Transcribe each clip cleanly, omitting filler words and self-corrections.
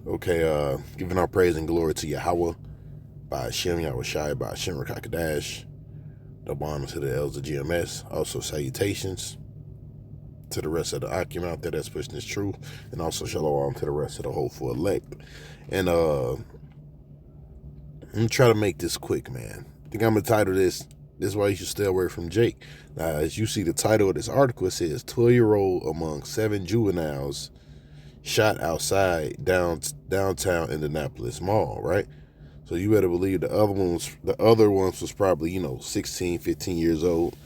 Okay, giving our praise and glory to Yahweh by Hashem Yahweh Shai by Hashem Rakakadash. The honor to the elders of GMS. Also salutations to the rest of the Akim out there that's pushing this truth. And also shalom to the rest of the hopeful elect. And I'm gonna try to make this quick, man. I think I'm gonna title this is why you should stay away from Jake. Now, as you see the title of this article, it says 12-year-old among 7 juveniles shot outside downtown Indianapolis Mall, right? So you better believe the other ones was probably, 16, 15 years old.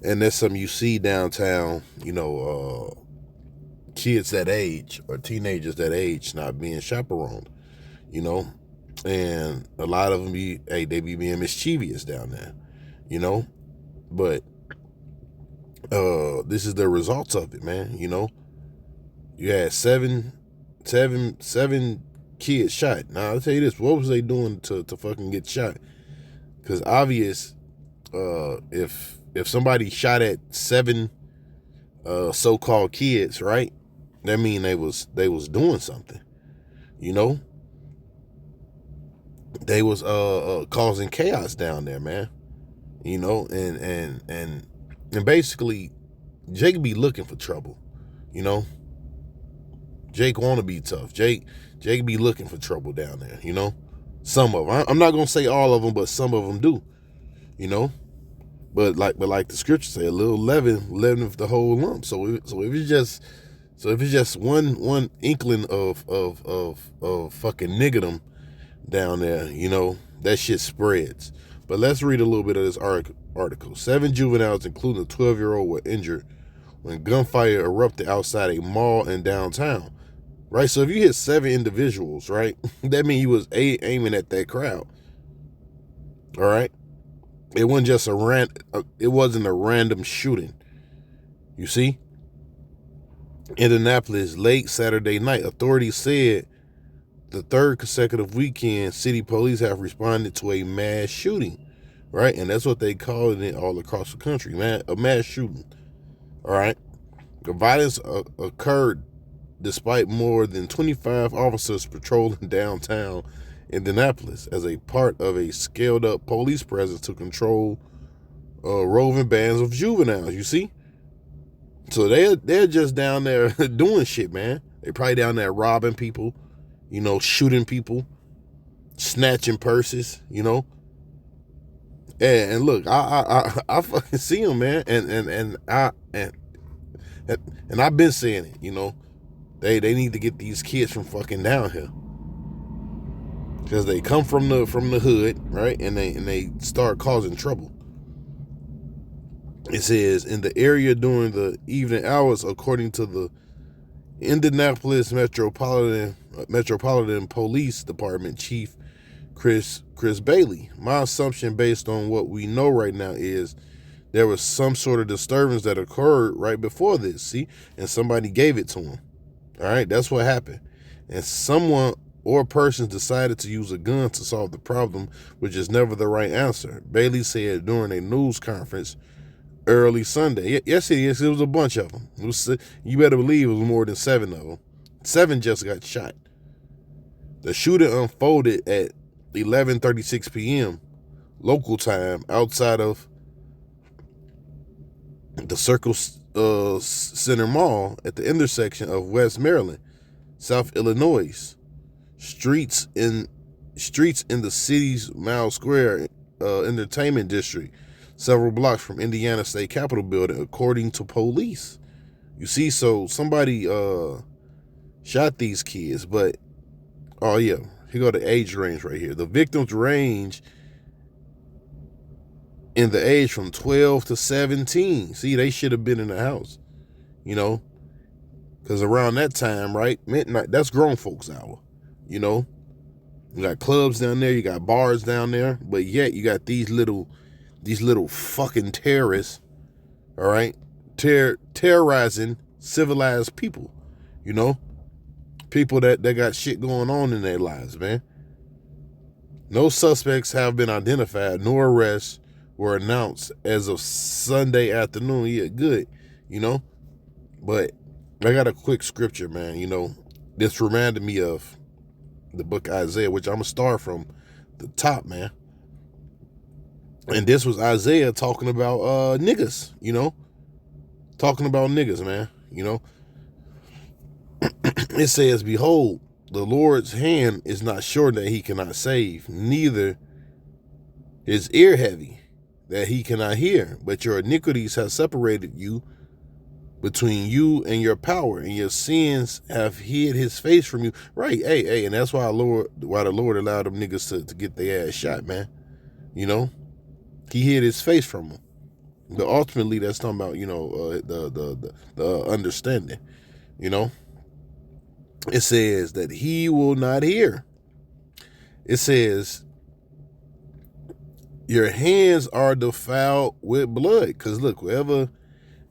And that's something you see downtown, kids that age or teenagers that age not being chaperoned, and a lot of them they be being mischievous down there, but this is the results of it, man. You had seven kids shot. Now I'll tell you this: what was they doing to fucking get shot? Because obvious, if somebody shot at 7 so-called kids, right? That mean they was doing something, They was causing chaos down there, man. And basically, Jake be looking for trouble, Jake want to be tough. Jake be looking for trouble down there, Some of them. I'm not gonna say all of them, but some of them do, But like the scripture say, a little leaven with the whole lump. So if it's just one inkling of fucking niggerdom down there, that shit spreads. But let's read a little bit of this article. 7 juveniles, including a 12-year-old, were injured when gunfire erupted outside a mall in downtown. Right, so if you hit 7 individuals, right, that means he was aiming at that crowd. All right, it wasn't just it wasn't a random shooting. You see, Indianapolis late Saturday night, authorities said the third consecutive weekend, city police have responded to a mass shooting, right, and that's what they call it all across the country, man, a mass shooting. All right, the violence occurred despite more than 25 officers patrolling downtown Indianapolis as a part of a scaled-up police presence to control roving bands of juveniles, you see? So they're just down there doing shit, man. They probably down there robbing people, shooting people, snatching purses, And look, I fucking see them, man, and I've been saying it, They need to get these kids from fucking down here, because they come from the hood, right? And they start causing trouble. It says in the area during the evening hours, according to the Indianapolis Metropolitan Police Department Chief Chris Bailey. My assumption, based on what we know right now, is there was some sort of disturbance that occurred right before this. See, and somebody gave it to him. All right, that's what happened. And someone or persons decided to use a gun to solve the problem, which is never the right answer, Bailey said during a news conference early Sunday. Yes, it is. It was a bunch of them. You better believe it was more than 7 of them. 7 just got shot. The shooting unfolded at 11:36 p.m. local time outside of the Circle Center Mall at the intersection of West Maryland, South Illinois. Streets in the city's Mile Square entertainment district, several blocks from Indiana State Capitol building, according to police. You see, so somebody shot these kids, but oh yeah, here go the age range right here. The victims range in the age from 12 to 17. See, they should have been in the house, because around that time, right, midnight, that's grown folks hour, You got clubs down there, you got bars down there, but yet you got these little fucking terrorists, all right, terrorizing civilized people, people that got shit going on in their lives, man. No suspects have been identified, nor arrests were announced as of Sunday afternoon. Yeah, good, But I got a quick scripture, man, This reminded me of the book of Isaiah, which I'm gonna start from the top, man. And this was Isaiah talking about niggas, talking about niggas, man. It says, behold, the Lord's hand is not short that he cannot save, neither his ear heavy that he cannot hear, but your iniquities have separated you between you and your power, and your sins have hid his face from you. Right, hey, and that's why the Lord allowed them niggas to get their ass shot, man. He hid his face from them. But ultimately, that's talking about, the understanding, It says that he will not hear. It says, your hands are defiled with blood. Because look, wherever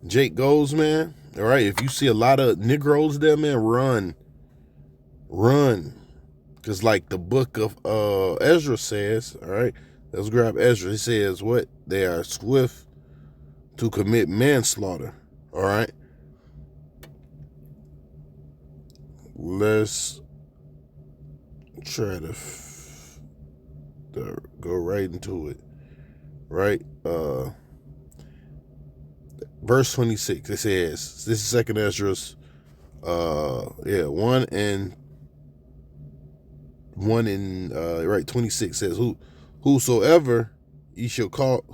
Jake goes, man, all right, if you see a lot of Negroes there, man, run. Because like the book of Ezra says, all right, let's grab Ezra. It says what? They are swift to commit manslaughter, all right? Let's try to go right into it, right? Verse 26, it says, this is second Ezra's, 1 and 26 says, whosoever ye shall call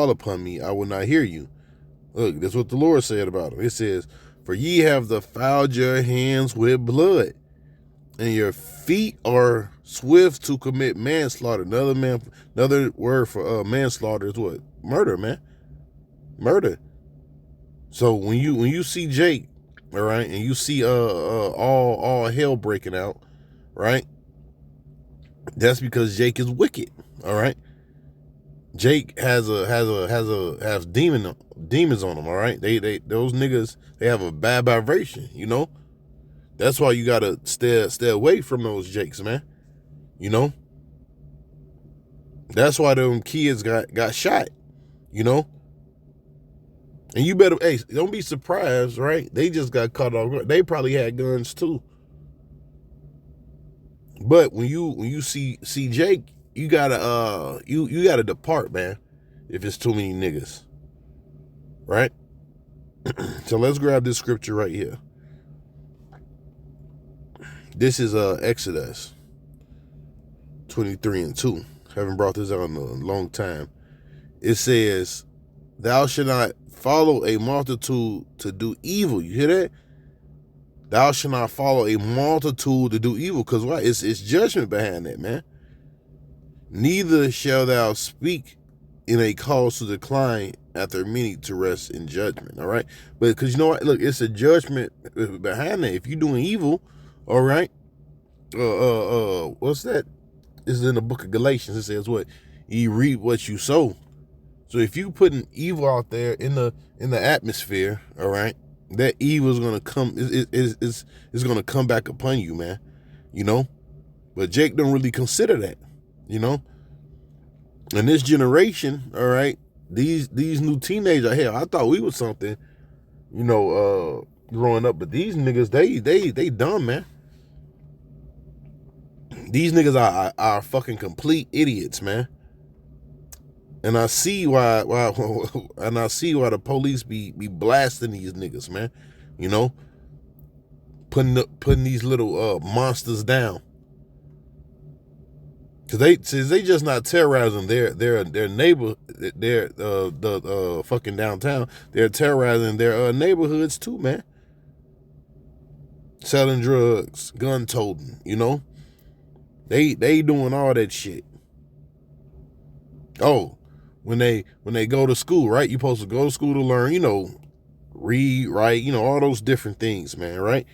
upon me, I will not hear you. Look, that's what the Lord said about him. It says, for ye have defiled your hands with blood, and your feet are swift to commit manslaughter. Another word for manslaughter is what? Murder, man. Murder. So when you see Jake, all right, and you see all hell breaking out, right? That's because Jake is wicked, all right? Jake has demons on them, all right? Those niggas, they have a bad vibration, That's why you gotta stay away from those Jakes, man. That's why them kids got shot, And you better, hey, don't be surprised, right? They just got caught off. They probably had guns too. But when you see Jake, you gotta you gotta depart, man. If it's too many niggas, right? So let's grab this scripture right here. This is Exodus 23:2. Haven't brought this out in a long time. It says, thou shalt not follow a multitude to do evil. You hear that? Thou shalt not follow a multitude to do evil. Because what? It's judgment behind that, man. Neither shall thou speak in a cause to decline after many to rest in judgment. All right? But because you know what? Look, it's a judgment behind that. If you're doing evil, all right? What's that? This is in the book of Galatians. It says what? You reap what you sow. So if you putting evil out there in the atmosphere, all right, that evil is gonna come. Is gonna come back upon you, man. But Jake don't really consider that, And this generation, all right, these new teenagers, hell, I thought we was something, growing up, but these niggas, they dumb, man. These niggas are fucking complete idiots, man. And I see why the police be blasting these niggas, man. Putting these little monsters down. Cause they just not terrorizing their neighbor, the fucking downtown. They're terrorizing their neighborhoods too, man. Selling drugs, gun toting, They doing all that shit. Oh, when they go to school, right? You supposed to go to school to learn, read, write, all those different things, man, right?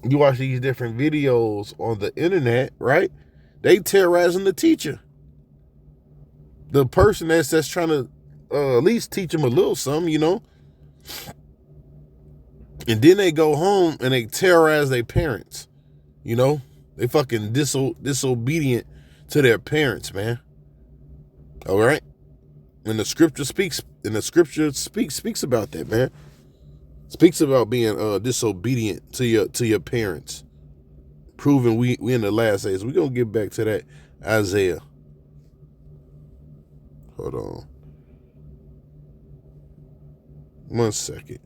You watch these different videos on the internet, right? They terrorizing the teacher. The person that's trying to at least teach them a little something, And then they go home and they terrorize their parents, They fucking disobedient to their parents, man. All right? And the scripture speaks about that, man. Speaks about being disobedient to your parents. proving we in the last days. We're gonna get back to that Isaiah. Hold on. 1 second.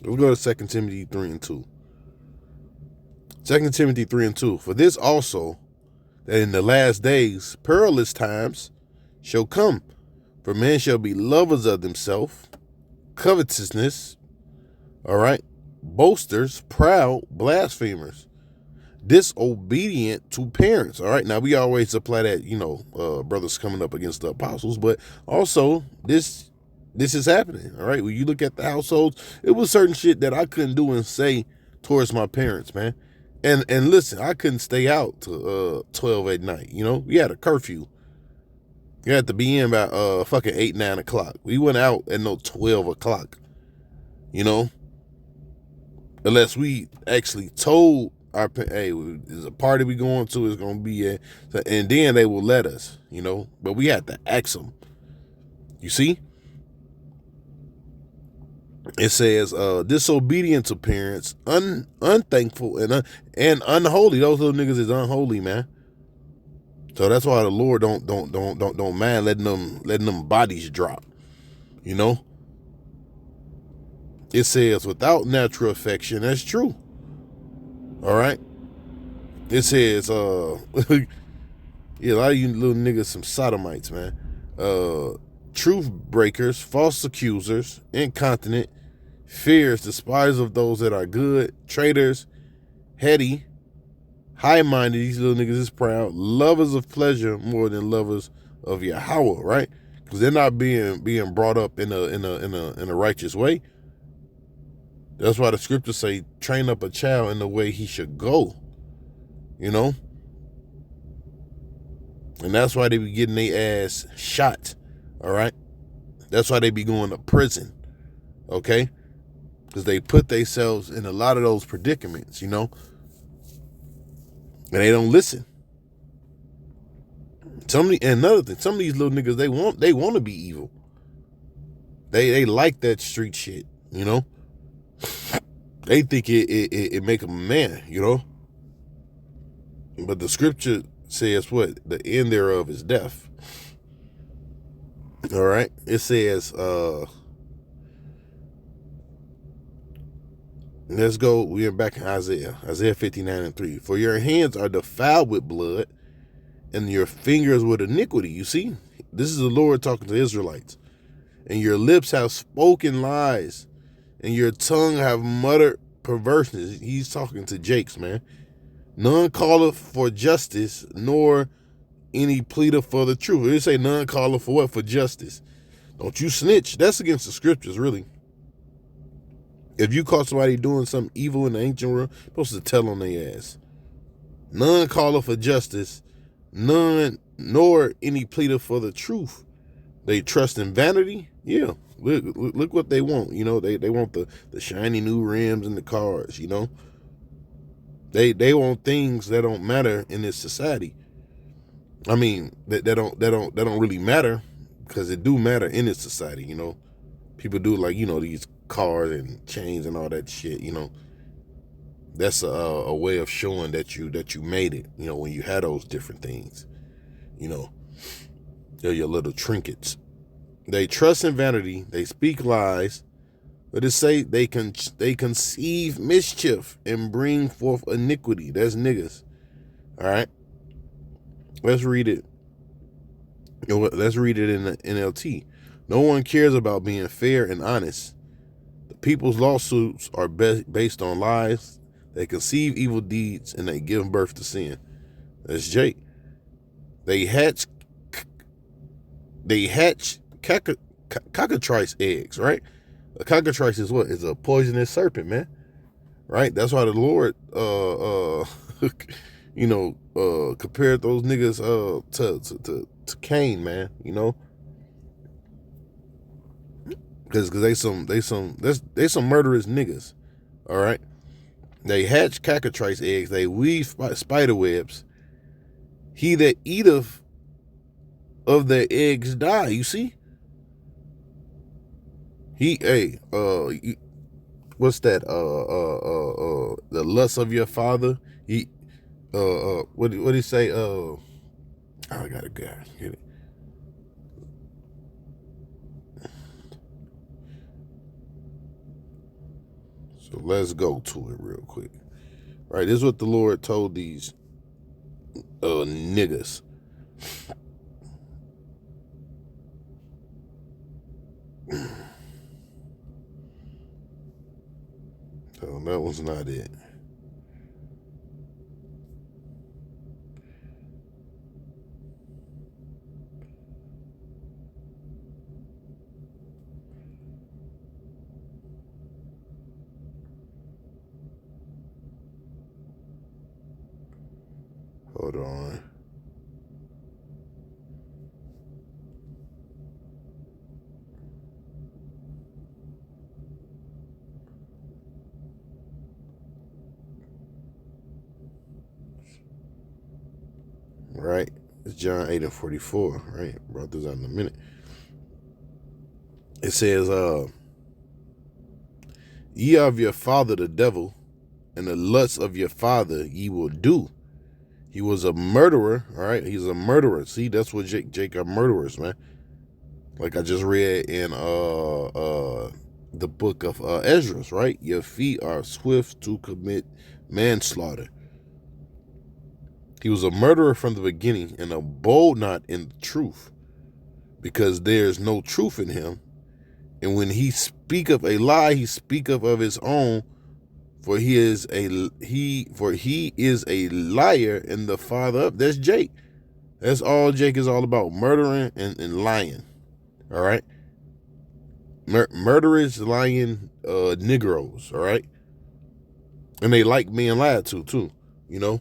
Let's go to 2 Timothy 3 and 2. 2 Timothy 3 and 2. For this also, that in the last days perilous times shall come. For men shall be lovers of themselves, covetousness, all right, boasters, proud, blasphemers, disobedient to parents. All right, now we always apply that, brothers coming up against the apostles, but also this is happening. All right, when you look at the households, it was certain shit that I couldn't do and say towards my parents, man. And listen, I couldn't stay out to 12 at night. We had a curfew. You had to be in by fucking 8, 9 o'clock. We went out at no 12 o'clock. Unless we actually told our, hey, there's a party we going to, it's going to be at, and then they will let us, but we had to ask them. You see? It says, disobedient to parents, unthankful and unholy. Those little niggas is unholy, man. So that's why the Lord don't mind letting them bodies drop. It says without natural affection. That's true. All right. It says yeah, a lot of you little niggas some sodomites, man. Truth breakers, false accusers, incontinent, fears, despisers of those that are good, traitors, heady, high-minded. These little niggas is proud, lovers of pleasure more than lovers of Yahweh, right? Because they're not being brought up in a righteous way. That's why the scriptures say, train up a child in the way he should go. And that's why they be getting their ass shot. All right? That's why they be going to prison. Okay? Because they put themselves in a lot of those predicaments, and they don't listen. Another thing, some of these little niggas, they want to be evil. They like that street shit, They think it make them a man, But the scripture says what? The end thereof is death. All right? It says, let's go. We are back in Isaiah 59 and 3. For your hands are defiled with blood, and your fingers with iniquity. You see? This is the Lord talking to the Israelites. And your lips have spoken lies, and your tongue have muttered perverseness. He's talking to Jakes, man. None calleth for justice, nor any pleader for the truth. They say none calleth for what? For justice. Don't you snitch. That's against the scriptures, really. If you caught somebody doing something evil in the ancient world, you're supposed to tell on their ass. None calleth for justice, none nor any pleader for the truth. They trust in vanity. Yeah, look what they want. They want the shiny new rims in the cars. They want things that don't matter in this society. I mean, that don't really matter, because it do matter in this society. People do like these cars and chains and all that shit. That's a way of showing that you made it. When you had those different things. They're your little trinkets. They trust in vanity. They speak lies. But it say they conceive mischief and bring forth iniquity. That's niggas. All right. Let's read it. Let's read it in the NLT. No one cares about being fair and honest. The people's lawsuits are based on lies. They conceive evil deeds and they give birth to sin. That's Jake. They hatch cockatrice eggs, right? A cockatrice is what? It's a poisonous serpent, man. Right? That's why the Lord compared those niggas to Cain, man, Because they some murderous niggas. All right? They hatch cockatrice eggs, they weave spider webs. He that eateth of their eggs die, you see? What's that? The lust of your father. What do he say? I gotta get it. So let's go to it real quick. Right, this is what the Lord told these niggas. So that was not it. Hold on. Right? It's John 8:44, right? Brought this out in a minute. It says, ye are of your father the devil, and the lusts of your father ye will do. He was a murderer, all right? He's a murderer. See, that's what Jake are murderers, man. Like I just read in the book of Ezra, right? Your feet are swift to commit manslaughter. He was a murderer from the beginning and abode not in the truth, because there's no truth in him. And when he speak of a lie, he speaketh of his own, for he is a liar and the father of. That's Jake. That's all Jake is all about, murdering and lying. All right? Murderers, lying Negroes, all right? And they like being lied to, too, you know?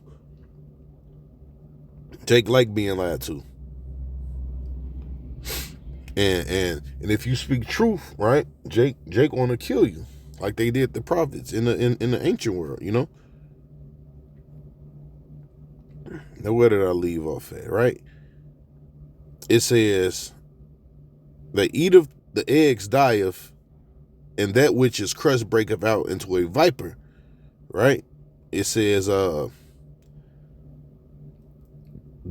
Jake like being lied to. And if you speak truth, right, Jake want to kill you, like they did the prophets in the ancient world, you know? Now, where did I leave off at, right? It says, the eat of the eggs dieth, and that which is crushed breaketh out into a viper, right? It says, the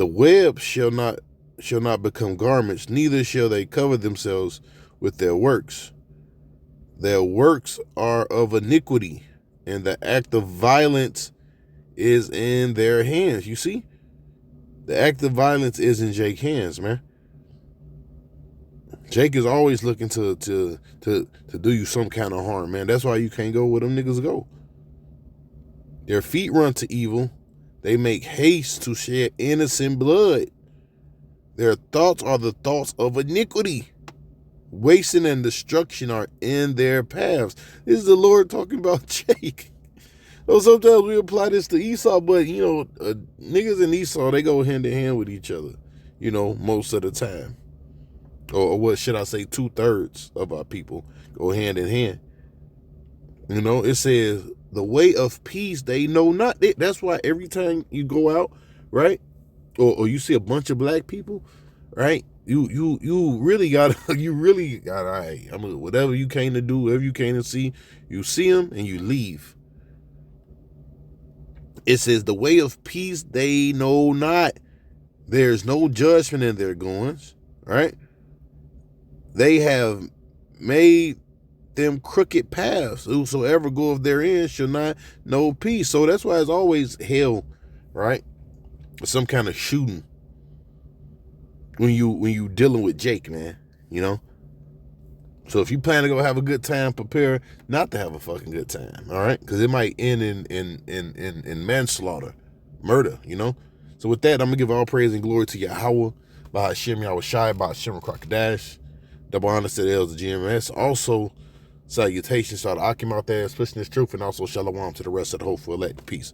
web shall not become garments, neither shall they cover themselves with their works. Their works are of iniquity, and the act of violence is in their hands. You see? The act of violence is in Jake's hands, man. Jake is always looking to do you some kind of harm, man. That's why you can't go where them niggas go. Their feet run to evil. They make haste to shed innocent blood. Their thoughts are the thoughts of iniquity. Wasting and destruction are in their paths. This is the Lord talking about Jake. So sometimes we apply this to Esau, but, you know, niggas and Esau, they go hand in hand with each other, you know, most of the time. Or what should I say, 2/3 of our people go hand in hand. You know, it says, the way of peace they know not. That's why every time you go out, right, or you see a bunch of black people, right, you really got all right, whatever you came to do, whatever you came to see, you see them and you leave. It says, the way of peace they know not. There's no judgment in their goings, right? They have made them crooked paths. Whosoever goeth therein shall not know peace. So that's why it's always hell, right? Some kind of shooting when you dealing with Jake, man, you know? So if you plan to go have a good time, prepare not to have a fucking good time, all right? Because it might end in manslaughter, murder, you know? So with that, I'm going to give all praise and glory to Yahweh, by Hashem Yahushai, by Hashem Crocodiles, double honor to the elders of GMS. Also, salutations to all the Akim out there, splitting this truth, and also shalom to the rest of the hopeful elect. Peace.